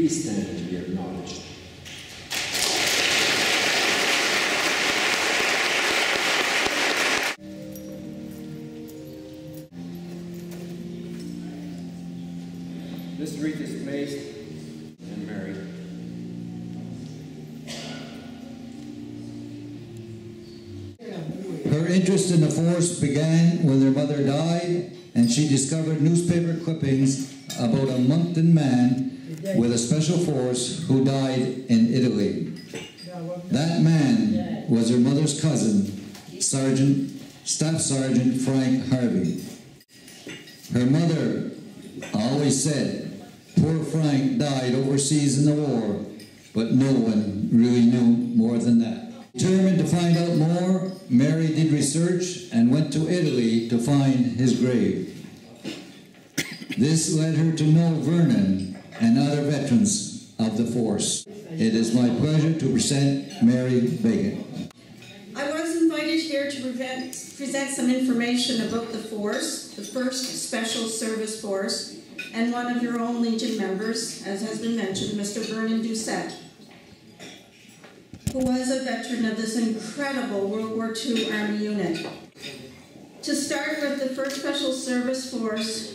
Please stand and be acknowledged. This wreath is placed and Mary. Her interest in the force began when their mother died, and she discovered newspaper clippings about a Moncton man with a special force who died in Italy. That man was her mother's cousin, Staff Sergeant Frank Harvey. Her mother always said, "Poor Frank died overseas in the war," but no one really knew more than that. Determined to find out more, Mary did research and went to Italy to find his grave. This led her to know Vernon and other veterans of the force. It is my pleasure to present Mary Bhagan. I was invited here to present some information about the force, the 1st Special Service Force, and one of your own Legion members, as has been mentioned, Mr. Vernon Doucette, who was a veteran of this incredible World War II Army unit. To start with, the 1st Special Service Force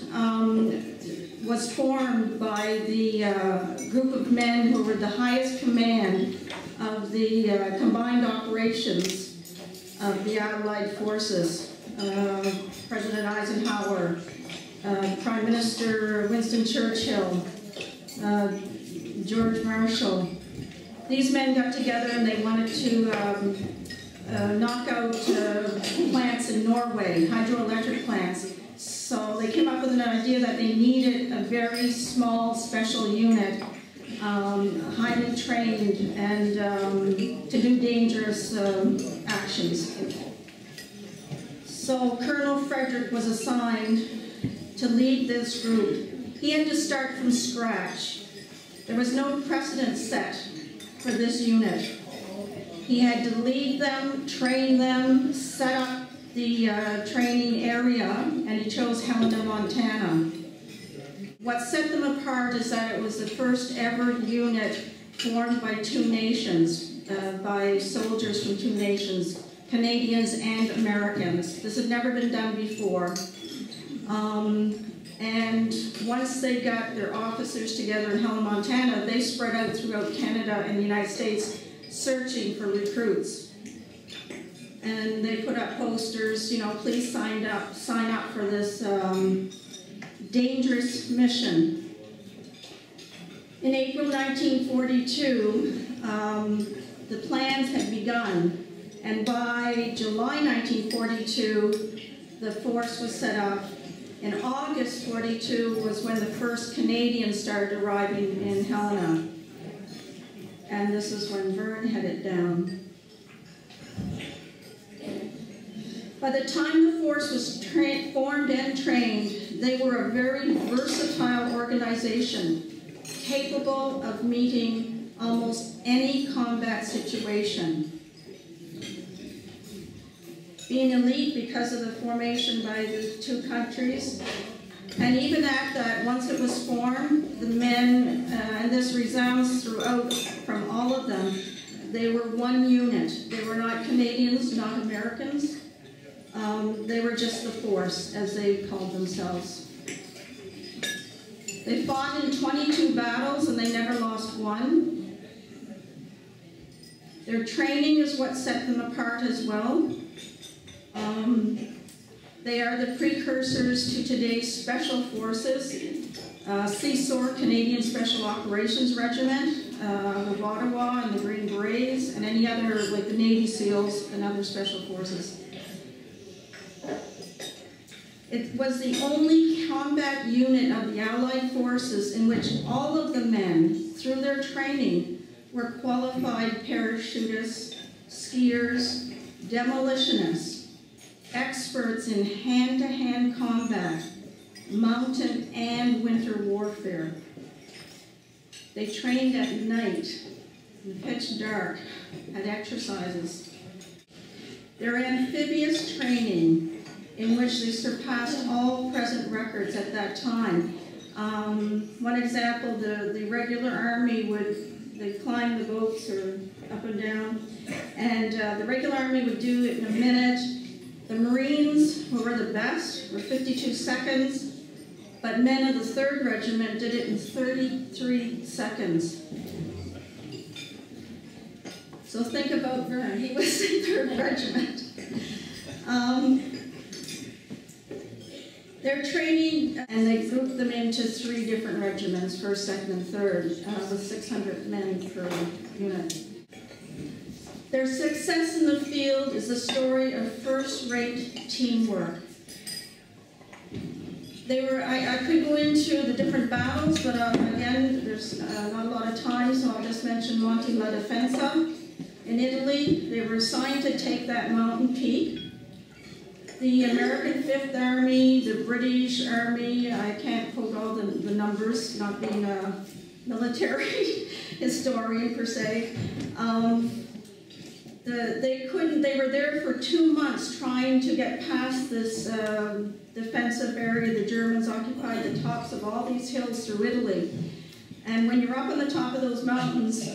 was formed by the group of men who were the highest command of the combined operations of the Allied forces. President Eisenhower, Prime Minister Winston Churchill, George Marshall. These men got together and they wanted to knock out plants in Norway, hydroelectric plants. So they came up with an idea that they needed a very small special unit, highly trained, and to do dangerous actions. So Colonel Frederick was assigned to lead this group. He had to start from scratch. There was no precedent set for this unit. He had to lead them, train them, set up the training area, and he chose Helena, Montana. What set them apart is that it was the first ever unit formed by 2 nations, by soldiers from 2 nations, Canadians and Americans. This had never been done before. And once they got their officers together in Helena, Montana, they spread out throughout Canada and the United States searching for recruits. And they put up posters, you know, please sign up for this dangerous mission. In April 1942, the plans had begun, and by July 1942, the force was set up. In August 42 was when the first Canadians started arriving in Helena. And this is when Vern headed down. By the time the force was formed and trained, they were a very versatile organization, capable of meeting almost any combat situation. Being elite because of the formation by the 2 countries. And even at that, once it was formed, the men, and this resounds throughout from all of them, they were one unit. They were not Canadians, not Americans. They were just the force, as they called themselves. They fought in 22 battles and they never lost one. Their training is what set them apart as well. They are the precursors to today's special forces, CSOR, Canadian Special Operations Regiment, the Ottawa and the Green Berets, and any other, like the Navy SEALs and other special forces. It was the only combat unit of the Allied forces in which all of the men, through their training, were qualified parachutists, skiers, demolitionists, experts in hand-to-hand combat, mountain and winter warfare. They trained at night, in the pitch dark, had exercises. Their amphibious training, in which they surpassed all present records at that time, One example, the regular army they'd climb the boats or up and down, and the regular army would do it in a minute. The Marines, who were the best, were 52 seconds, but men of the 3rd Regiment did it in 33 seconds. So think about Vern, he was in 3rd Regiment. Their training, and they grouped them into 3 different regiments, 1st, 2nd, and 3rd, with 600 men per unit. Their success in the field is a story of first-rate teamwork. I could go into the different battles, but again, there's not a lot of time, so I'll just mention Monte La Defensa in Italy. They were assigned to take that mountain peak. The American 5th Army, the British Army, I can't quote all the numbers, not being a military historian per se. They were there for 2 months trying to get past this defensive area. The Germans occupied the tops of all these hills through Italy. And when you're up on the top of those mountains,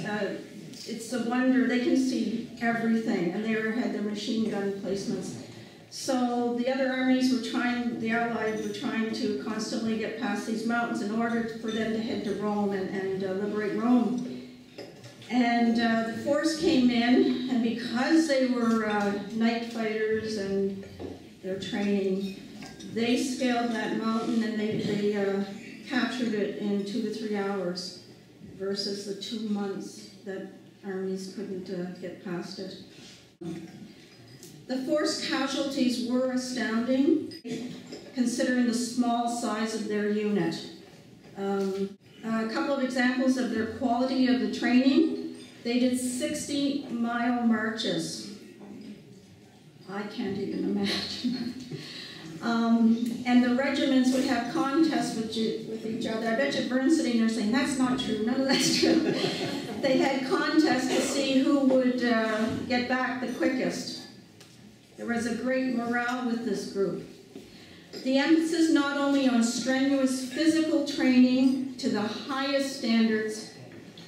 it's a wonder, they can see everything, and they had their machine gun placements. So the other armies were the Allies were trying to constantly get past these mountains in order for them to head to Rome and liberate Rome. And the force came in, and because they were night fighters and their training, they scaled that mountain and they captured it in 2 to 3 hours versus the 2 months that armies couldn't get past it. The force casualties were astounding, considering the small size of their unit. A couple of examples of their quality of the training. They did 60-mile marches. I can't even imagine. And the regiments would have contests with each other. I bet you Vern's sitting there saying, that's not true, none of that's true. They had contests to see who would get back the quickest. There was a great morale with this group. The emphasis not only on strenuous physical training to the highest standards,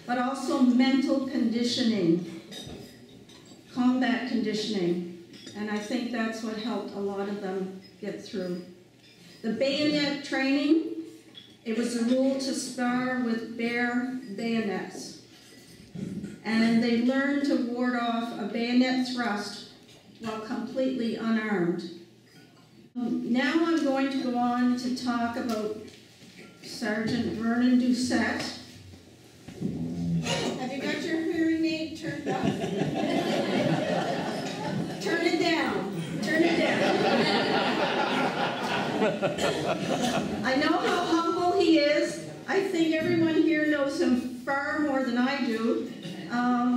but also mental conditioning, combat conditioning, and I think that's what helped a lot of them get through. The bayonet training, it was a rule to spar with bare bayonets, and they learned to ward off a bayonet thrust while completely unarmed. Now I'm going to go on to talk about Sergeant Vernon Doucette. Have you got your hearing aid turned up? Turn it down. Turn it down. I know how humble he is. I think everyone here knows him far more than I do.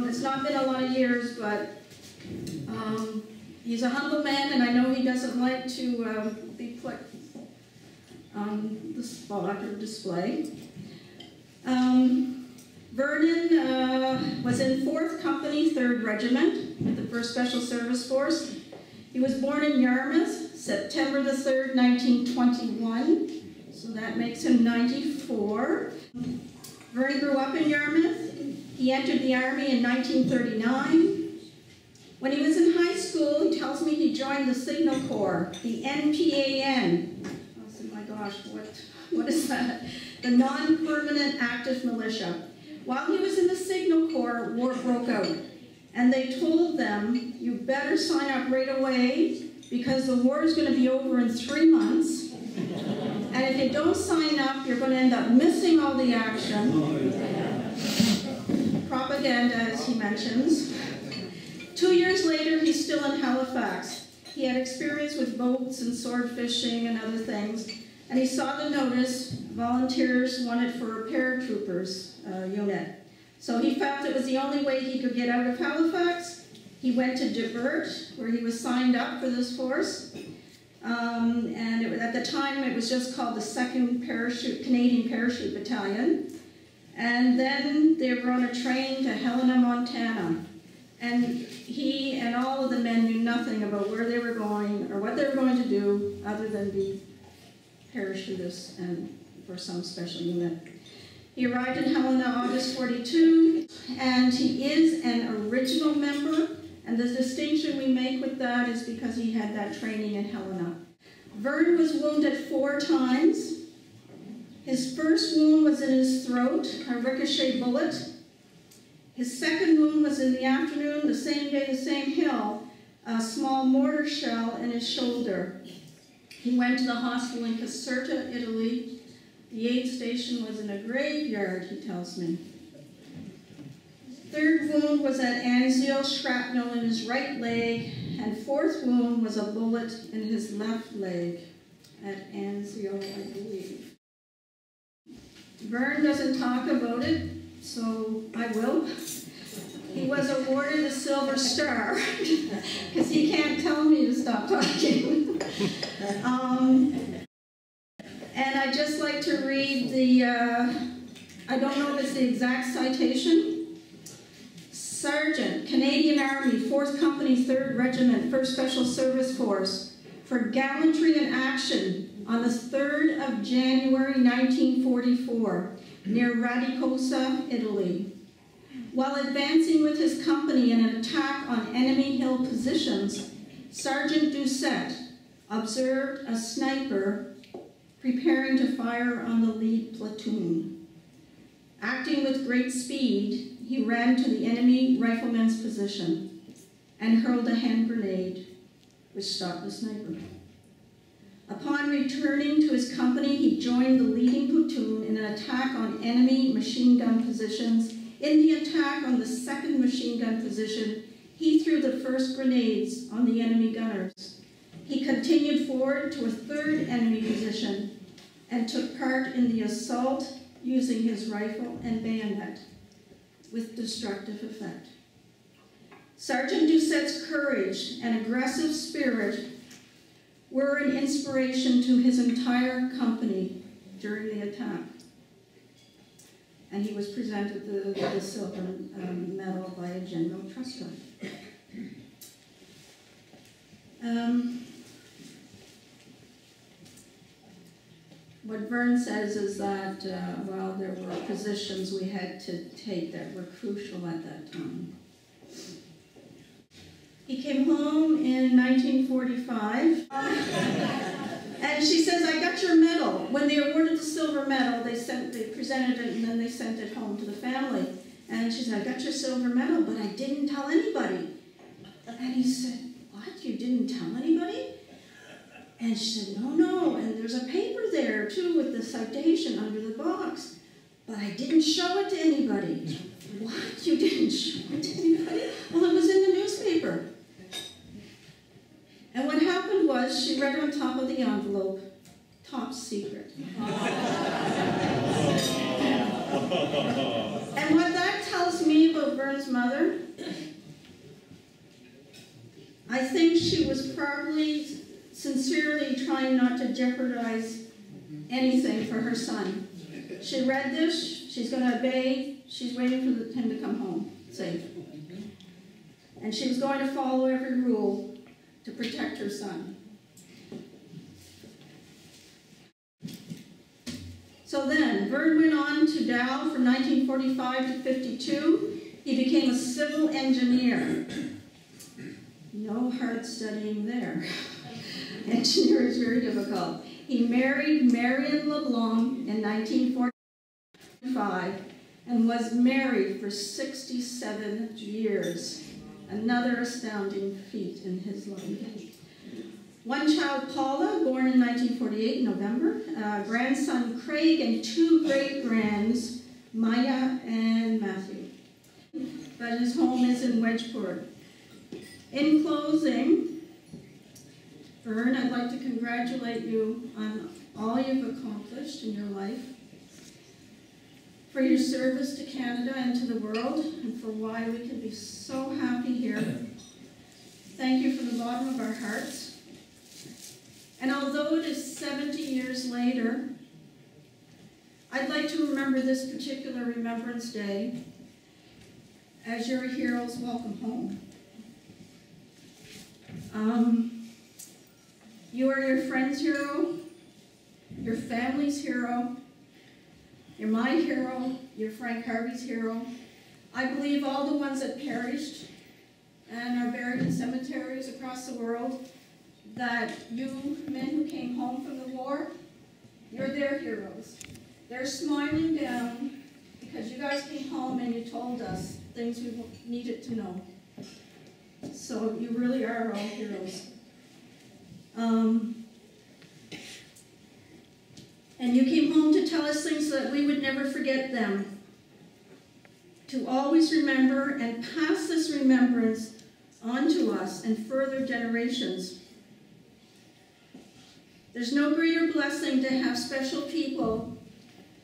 It's not been a lot of years, but he's a humble man, and I know he doesn't like to be put on the spot or display. Vernon was in 4th Company, 3rd Regiment, with the 1st Special Service Force. He was born in Yarmouth, September the 3rd, 1921, so that makes him 94. Vernon grew up in Yarmouth. He entered the Army in 1939. When he was in high school, he tells me he joined the Signal Corps, the NPAN. I said, my gosh, what is that? The Non-Permanent Active Militia. While he was in the Signal Corps, war broke out. And they told them, you better sign up right away because the war is going to be over in 3 months. And if you don't sign up, you're going to end up missing all the action. Propaganda, as he mentions. 2 years later, he's still in Halifax. He had experience with boats and sword fishing and other things. And he saw the notice, volunteers wanted for a paratroopers unit. So he felt it was the only way he could get out of Halifax. He went to Divert, where he was signed up for this force. At the time, it was just called the 2nd Canadian Parachute Battalion. And then they were on a train to Helena, Montana. And he and all of the men knew nothing about where they were going or what they were going to do other than be parachutists and for some special unit. He arrived in Helena August 42, and he is an original member, and the distinction we make with that is because he had that training in Helena. Vern was wounded 4 times. His first wound was in his throat, a ricochet bullet. His second wound was in the afternoon, the same day, the same hill, a small mortar shell in his shoulder. He went to the hospital in Caserta, Italy. The aid station was in a graveyard, he tells me. Third wound was at Anzio, shrapnel in his right leg, and fourth wound was a bullet in his left leg at Anzio, I believe. Vern doesn't talk about it, so I will. He was awarded the Silver Star, because he can't tell me to stop talking. And I'd just like to read the, I don't know if it's the exact citation. Sergeant, Canadian Army, 4th Company, 3rd Regiment, 1st Special Service Force, for gallantry in action on the 3rd of January 1944, near Radicosa, Italy. While advancing with his company in an attack on enemy hill positions, Sergeant Doucette observed a sniper preparing to fire on the lead platoon. Acting with great speed, he ran to the enemy rifleman's position and hurled a hand grenade, which stopped the sniper. Upon returning to his company, he joined the leading platoon in an attack on enemy machine gun positions. In the attack on the 2nd machine gun position, he threw the first grenades on the enemy gunners. He continued forward to a 3rd enemy position and took part in the assault using his rifle and bayonet with destructive effect. Sergeant Doucette's courage and aggressive spirit were an inspiration to his entire company during the attack. And he was presented the silver medal by a General Truscott. What Vern says is that, well, there were positions we had to take that were crucial at that time. He came home in 1945, and she says, I got your medal. When they awarded the silver medal, they presented it, and then they sent it home to the family. And she said, I got your silver medal, but I didn't tell anybody. And he said, what, you didn't tell anybody? And she said, no, and there's a paper there, too, with the citation under the box. But I didn't show it to anybody. What, you didn't show it to anybody? Well, it was in the newspaper. And what happened was, she read on top of the envelope, top secret. And what that tells me about Vern's mother, I think she was probably sincerely trying not to jeopardize anything for her son. She read this, she's going to obey, she's waiting for him to come home safe. And she was going to follow every rule to protect her son. So then, Vern went on to Dow from 1945 to 52. He became a civil engineer. No hard studying there. Engineer is very difficult. He married Marion LeBlanc in 1945 and was married for 67 years. Another astounding feat in his life. One child, Paula, born in 1948 in November. Grandson, Craig, and 2 great-grands, Maya and Matthew. But his home is in Wedgeport. In closing, Vern, I'd like to congratulate you on all you've accomplished in your life, for your service to Canada and to the world, and for why we can be so happy here. Thank you from the bottom of our hearts. And although it is 70 years later, I'd like to remember this particular Remembrance Day as your hero's welcome home. You are your friend's hero, your family's hero, You're my hero. You're Frank Harvey's hero. I believe all the ones that perished and are buried in cemeteries across the world, that you men who came home from the war, you're their heroes. They're smiling down because you guys came home and you told us things we needed to know. So you really are all heroes. And you came home to tell us things so that we would never forget them. To always remember and pass this remembrance on to us and further generations. There's no greater blessing to have special people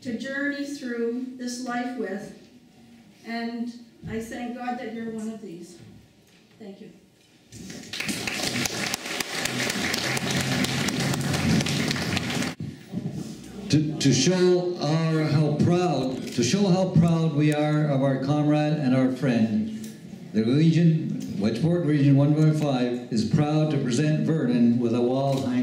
to journey through this life with. And I thank God that you're one of these. Thank you. To show how proud we are of our comrade and our friend, the Wedgeport Region 1.5 is proud to present Vernon with a wall hanging